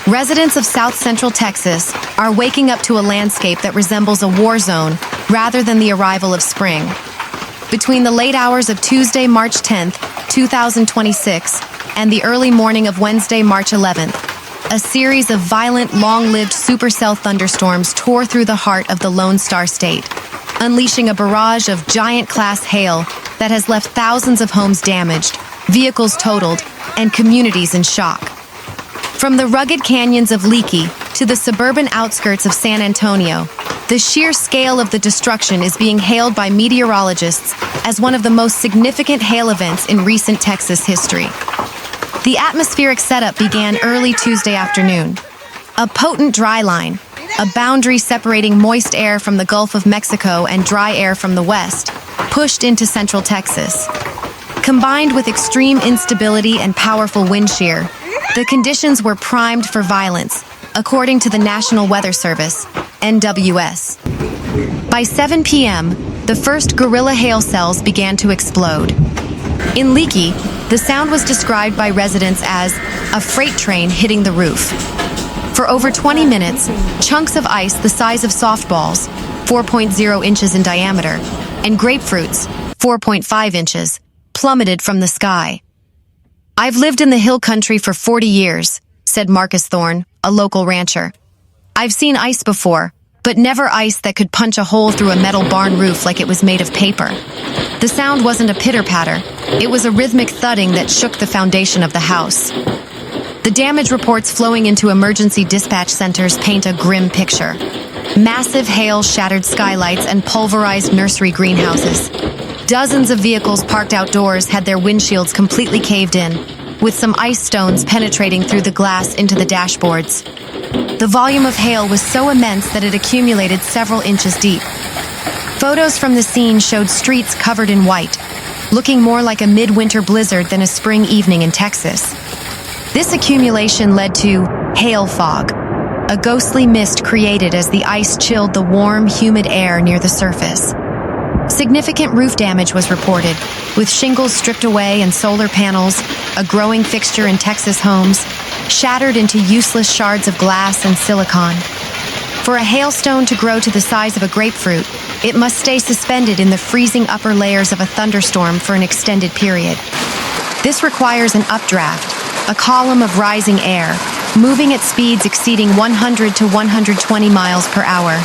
Residents of South Central Texas are waking up to a landscape that resembles a war zone rather than the arrival of spring. Between the late hours of Tuesday, March 10th, 2026, and the early morning of Wednesday, March 11th, a series of violent, long-lived supercell thunderstorms tore through the heart of the Lone Star State, unleashing a barrage of giant-class hail that has left thousands of homes damaged, vehicles totaled, and communities in shock. From the rugged canyons of Leakey to the suburban outskirts of San Antonio, the sheer scale of the destruction is being hailed by meteorologists as one of the most significant hail events in recent Texas history. The atmospheric setup began early Tuesday afternoon. A potent dry line, a boundary separating moist air from the Gulf of Mexico and dry air from the west, pushed into central Texas. Combined with extreme instability and powerful wind shear, the conditions were primed for violence, according to the National Weather Service, NWS. By 7 p.m., the first guerrilla hail cells began to explode. In Leakey, the sound was described by residents as a freight train hitting the roof. For over 20 minutes, chunks of ice the size of softballs, 4.0 inches in diameter, and grapefruits, 4.5 inches, plummeted from the sky. "I've lived in the hill country for 40 years, said Marcus Thorne, a local rancher. "I've seen ice before, but never ice that could punch a hole through a metal barn roof like it was made of paper. The sound wasn't a pitter-patter, it was a rhythmic thudding that shook the foundation of the house." The damage reports flowing into emergency dispatch centers paint a grim picture. Massive hail shattered skylights and pulverized nursery greenhouses. Dozens of vehicles parked outdoors had their windshields completely caved in, with some ice stones penetrating through the glass into the dashboards. The volume of hail was so immense that it accumulated several inches deep. Photos from the scene showed streets covered in white, looking more like a midwinter blizzard than a spring evening in Texas. This accumulation led to hail fog, a ghostly mist created as the ice chilled the warm, humid air near the surface. Significant roof damage was reported, with shingles stripped away and solar panels, a growing fixture in Texas homes, shattered into useless shards of glass and silicon. For a hailstone to grow to the size of a grapefruit, it must stay suspended in the freezing upper layers of a thunderstorm for an extended period. This requires an updraft, a column of rising air, moving at speeds exceeding 100 to 120 miles per hour.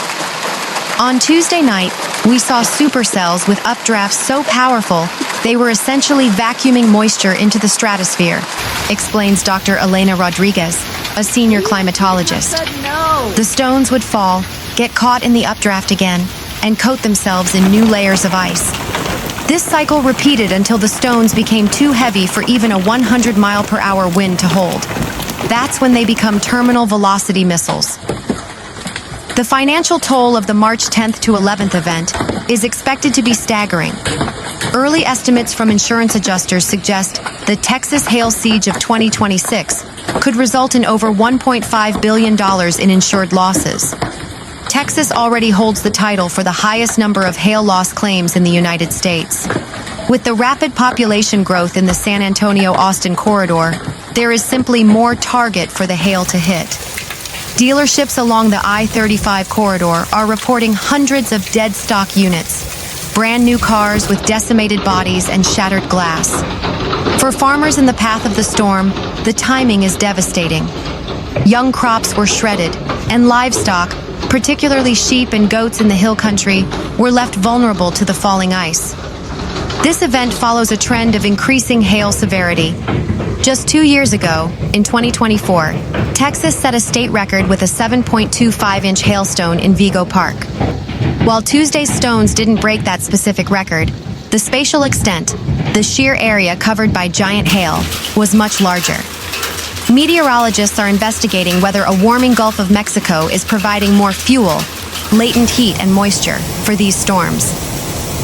On Tuesday night, we saw supercells with updrafts so powerful they were essentially vacuuming moisture into the stratosphere, explains Dr. Elena Rodriguez, a senior climatologist. The stones would fall, get caught in the updraft again, and coat themselves in new layers of ice. This cycle repeated until the stones became too heavy for even a 100-mile-per-hour wind to hold. That's when they become terminal velocity missiles. The financial toll of the March 10th to 11th event is expected to be staggering. Early estimates from insurance adjusters suggest the Texas hail siege of 2026 could result in over $1.5 billion in insured losses. Texas already holds the title for the highest number of hail loss claims in the United States. With the rapid population growth in the San Antonio-Austin corridor, there is simply more target for the hail to hit. Dealerships along the I-35 corridor are reporting hundreds of dead stock units, brand new cars with decimated bodies and shattered glass. For farmers in the path of the storm, the timing is devastating. Young crops were shredded, and livestock, particularly sheep and goats in the hill country, were left vulnerable to the falling ice. This event follows a trend of increasing hail severity. Just 2 years ago, in 2024, Texas set a state record with a 7.25-inch hailstone in Vigo Park. While Tuesday's stones didn't break that specific record, the spatial extent, the sheer area covered by giant hail, was much larger. Meteorologists are investigating whether a warming Gulf of Mexico is providing more fuel, latent heat and moisture, for these storms.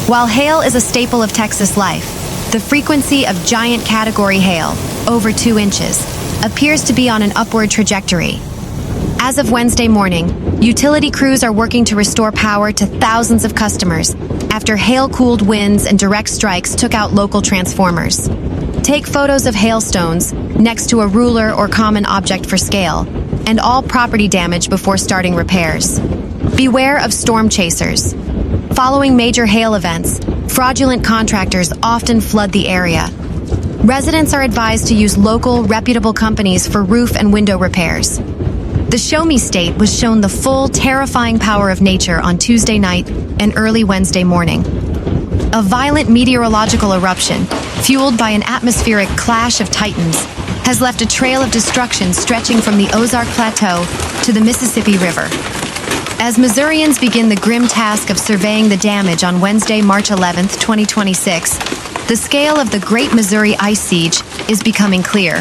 While hail is a staple of Texas life, the frequency of giant category hail, over 2 inches, appears to be on an upward trajectory. As of Wednesday morning, utility crews are working to restore power to thousands of customers after hail-cooled winds and direct strikes took out local transformers. Take photos of hailstones next to a ruler or common object for scale, and all property damage before starting repairs. Beware of storm chasers. Following major hail events, fraudulent contractors often flood the area. Residents are advised to use local, reputable companies for roof and window repairs. The Show Me State was shown the full, terrifying power of nature on Tuesday night and early Wednesday morning. A violent meteorological eruption, fueled by an atmospheric clash of titans, has left a trail of destruction stretching from the Ozark Plateau to the Mississippi River. As Missourians begin the grim task of surveying the damage on Wednesday, March 11, 2026, the scale of the Great Missouri Ice Siege is becoming clear.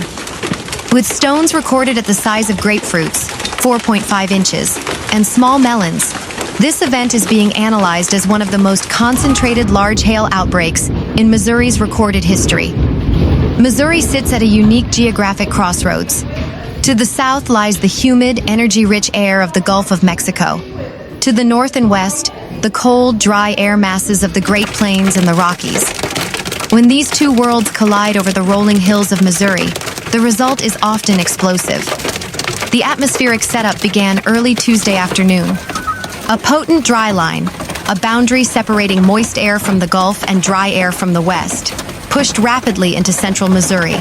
With stones recorded at the size of grapefruits, 4.5 inches, and small melons, this event is being analyzed as one of the most concentrated large hail outbreaks in Missouri's recorded history. Missouri sits at a unique geographic crossroads. To the south lies the humid, energy-rich air of the Gulf of Mexico. To the north and west, the cold, dry air masses of the Great Plains and the Rockies. When these two worlds collide over the rolling hills of Missouri, the result is often explosive. The atmospheric setup began early Tuesday afternoon. A potent dry line, a boundary separating moist air from the Gulf and dry air from the west, pushed rapidly into central Missouri.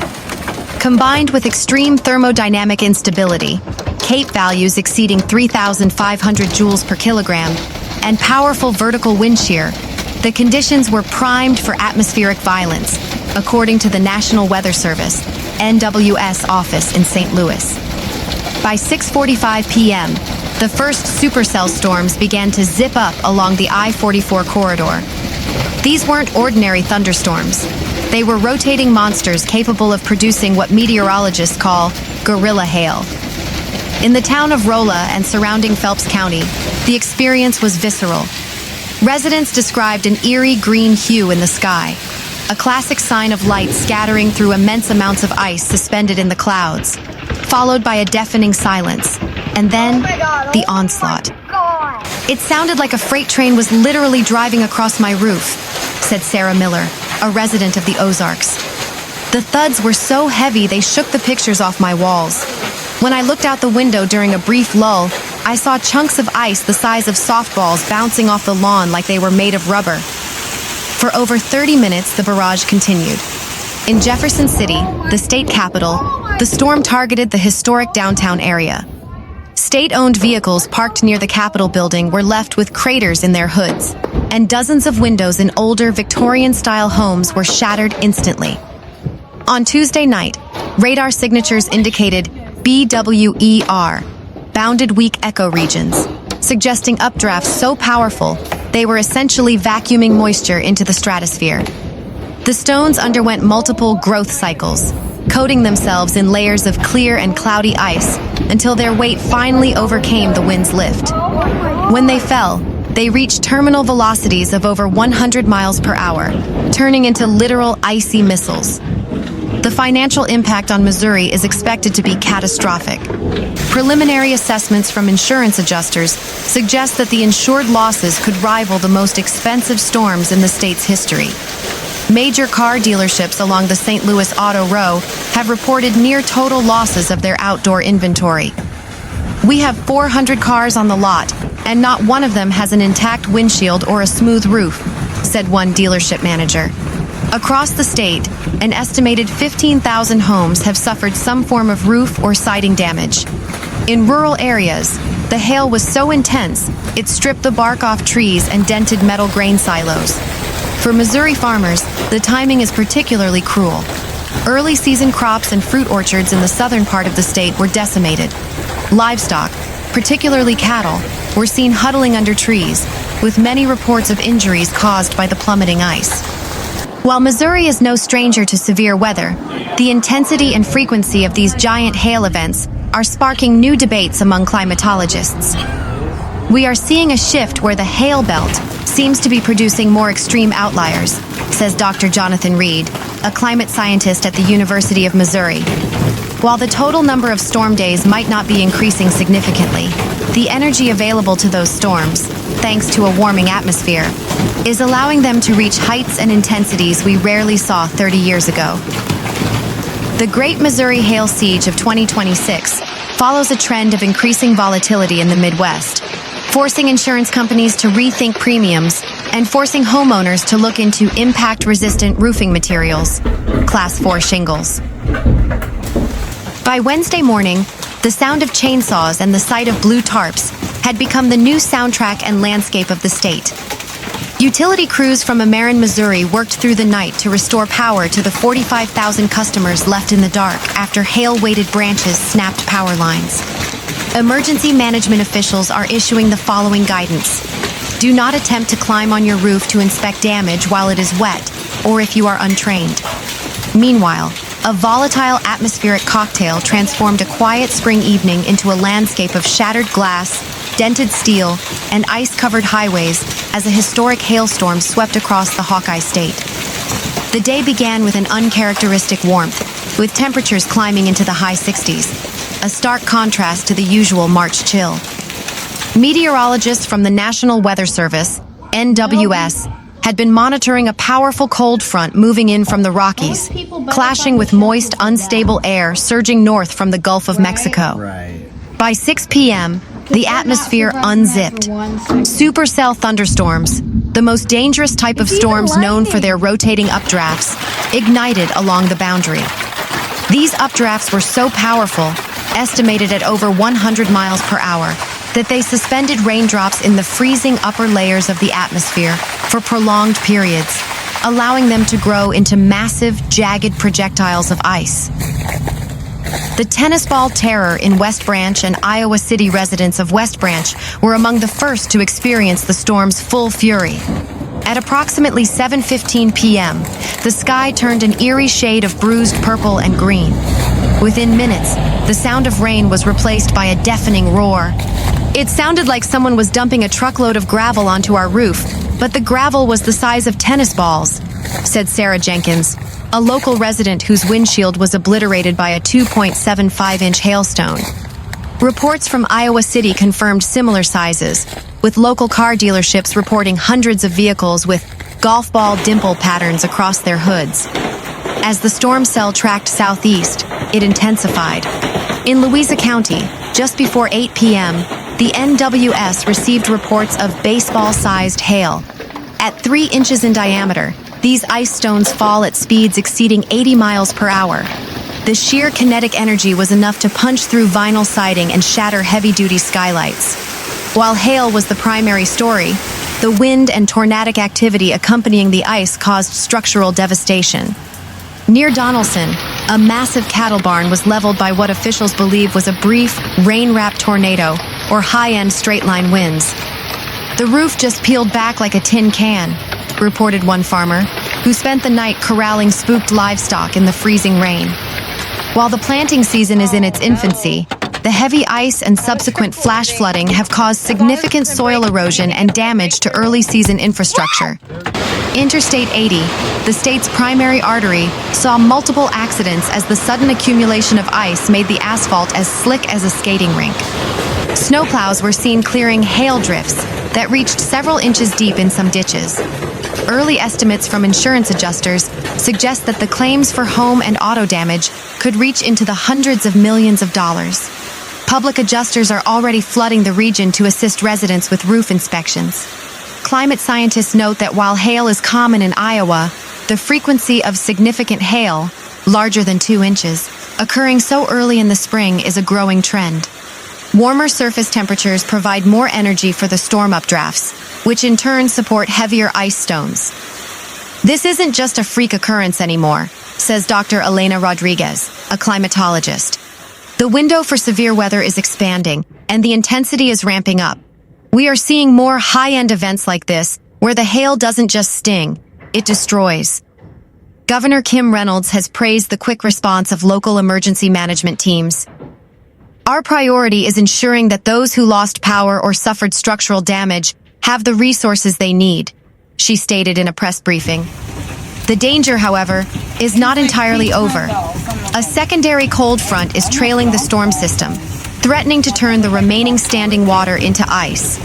Combined with extreme thermodynamic instability, CAPE values exceeding 3,500 joules per kilogram, and powerful vertical wind shear, the conditions were primed for atmospheric violence, according to the National Weather Service, NWS office in St. Louis. By 6:45 p.m., the first supercell storms began to zip up along the I-44 corridor. These weren't ordinary thunderstorms. They were rotating monsters capable of producing what meteorologists call gorilla hail. In the town of Rolla and surrounding Phelps County, the experience was visceral. Residents described an eerie green hue in the sky, a classic sign of light scattering through immense amounts of ice suspended in the clouds, followed by a deafening silence, and then the onslaught. It sounded like a freight train was literally driving across my roof, said Sarah Miller, a resident of the Ozarks. The thuds were so heavy they shook the pictures off my walls. When I looked out the window during a brief lull, I saw chunks of ice the size of softballs bouncing off the lawn like they were made of rubber. For over 30 minutes, the barrage continued. In Jefferson City, the state capital, the storm targeted the historic downtown area. State-owned vehicles parked near the Capitol building were left with craters in their hoods, and dozens of windows in older Victorian-style homes were shattered instantly. On Tuesday night, radar signatures indicated BWER, bounded weak echo regions, suggesting updrafts so powerful they were essentially vacuuming moisture into the stratosphere. The stones underwent multiple growth cycles, coating themselves in layers of clear and cloudy ice until their weight finally overcame the wind's lift. When they fell, they reached terminal velocities of over 100 miles per hour, turning into literal icy missiles. The financial impact on Missouri is expected to be catastrophic. Preliminary assessments from insurance adjusters suggest that the insured losses could rival the most expensive storms in the state's history. Major car dealerships along the St. Louis Auto Row have reported near total losses of their outdoor inventory. We have 400 cars on the lot, and not one of them has an intact windshield or a smooth roof, said one dealership manager. Across the state, an estimated 15,000 homes have suffered some form of roof or siding damage. In rural areas, the hail was so intense, it stripped the bark off trees and dented metal grain silos. For Missouri farmers, the timing is particularly cruel. Early season crops and fruit orchards in the southern part of the state were decimated. Livestock, particularly cattle, were seen huddling under trees, with many reports of injuries caused by the plummeting ice. While Missouri is no stranger to severe weather, the intensity and frequency of these giant hail events are sparking new debates among climatologists. We are seeing a shift where the hail belt seems to be producing more extreme outliers, says Dr. Jonathan Reed, a climate scientist at the University of Missouri. While the total number of storm days might not be increasing significantly, the energy available to those storms, thanks to a warming atmosphere, is allowing them to reach heights and intensities we rarely saw 30 years ago. The Great Missouri Hail Siege of 2026 follows a trend of increasing volatility in the Midwest, forcing insurance companies to rethink premiums and forcing homeowners to look into impact-resistant roofing materials, Class 4 shingles. By Wednesday morning, the sound of chainsaws and the sight of blue tarps had become the new soundtrack and landscape of the state. Utility crews from Ameren, Missouri worked through the night to restore power to the 45,000 customers left in the dark after hail-weighted branches snapped power lines. Emergency management officials are issuing the following guidance. Do not attempt to climb on your roof to inspect damage while it is wet or if you are untrained. Meanwhile, a volatile atmospheric cocktail transformed a quiet spring evening into a landscape of shattered glass, dented steel, and ice-covered highways as a historic hailstorm swept across the Hawkeye State. The day began with an uncharacteristic warmth, with temperatures climbing into the high 60s, a stark contrast to the usual March chill. Meteorologists from the National Weather Service, NWS, had been monitoring a powerful cold front moving in from the Rockies, clashing with moist, unstable air surging north from the Gulf of Mexico. By 6 p.m., the atmosphere unzipped. Supercell thunderstorms, the most dangerous type of storms known for their rotating updrafts, ignited along the boundary. These updrafts were so powerful, estimated at over 100 miles per hour, that they suspended raindrops in the freezing upper layers of the atmosphere for prolonged periods, allowing them to grow into massive, jagged projectiles of ice. The tennis ball terror in West Branch and Iowa City residents of West Branch were among the first to experience the storm's full fury. At approximately 7:15 p.m., the sky turned an eerie shade of bruised purple and green. Within minutes, the sound of rain was replaced by a deafening roar. It sounded like someone was dumping a truckload of gravel onto our roof, but the gravel was the size of tennis balls, said Sarah Jenkins, a local resident whose windshield was obliterated by a 2.75-inch hailstone. Reports from Iowa City confirmed similar sizes, with local car dealerships reporting hundreds of vehicles with golf ball dimple patterns across their hoods. As the storm cell tracked southeast, it intensified. In Louisa County, just before 8 p.m., the NWS received reports of baseball-sized hail. At 3 inches in diameter, these ice stones fall at speeds exceeding 80 miles per hour. The sheer kinetic energy was enough to punch through vinyl siding and shatter heavy-duty skylights. While hail was the primary story, the wind and tornadic activity accompanying the ice caused structural devastation. Near Donnellson, a massive cattle barn was leveled by what officials believe was a brief, rain-wrapped tornado or high-end straight-line winds. The roof just peeled back like a tin can, reported one farmer, who spent the night corralling spooked livestock in the freezing rain. While the planting season is in its infancy, the heavy ice and subsequent flash flooding have caused significant soil erosion and damage to early-season infrastructure. Interstate 80, the state's primary artery, saw multiple accidents as the sudden accumulation of ice made the asphalt as slick as a skating rink. Snowplows were seen clearing hail drifts that reached several inches deep in some ditches. Early estimates from insurance adjusters suggest that the claims for home and auto damage could reach into the hundreds of millions of dollars. Public adjusters are already flooding the region to assist residents with roof inspections. Climate scientists note that while hail is common in Iowa, the frequency of significant hail, larger than 2 inches, occurring so early in the spring is a growing trend. Warmer surface temperatures provide more energy for the storm updrafts, which in turn support heavier ice stones. This isn't just a freak occurrence anymore, says Dr. Elena Rodriguez, a climatologist. The window for severe weather is expanding, and the intensity is ramping up. We are seeing more high-end events like this, where the hail doesn't just sting, it destroys. Governor Kim Reynolds has praised the quick response of local emergency management teams. Our priority is ensuring that those who lost power or suffered structural damage have the resources they need, she stated in a press briefing. The danger, however, is not entirely over. A secondary cold front is trailing the storm system, threatening to turn the remaining standing water into ice.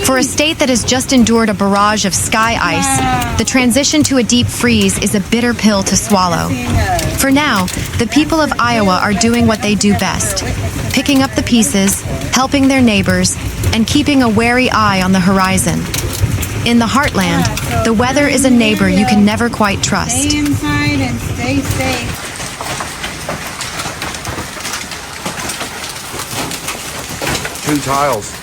For a state that has just endured a barrage of sky ice, the transition to a deep freeze is a bitter pill to swallow. For now, the people of Iowa are doing what they do best, picking up the pieces, helping their neighbors, and keeping a wary eye on the horizon. In the heartland, the weather is a neighbor you can never quite trust. Stay inside and stay safe. Two tiles.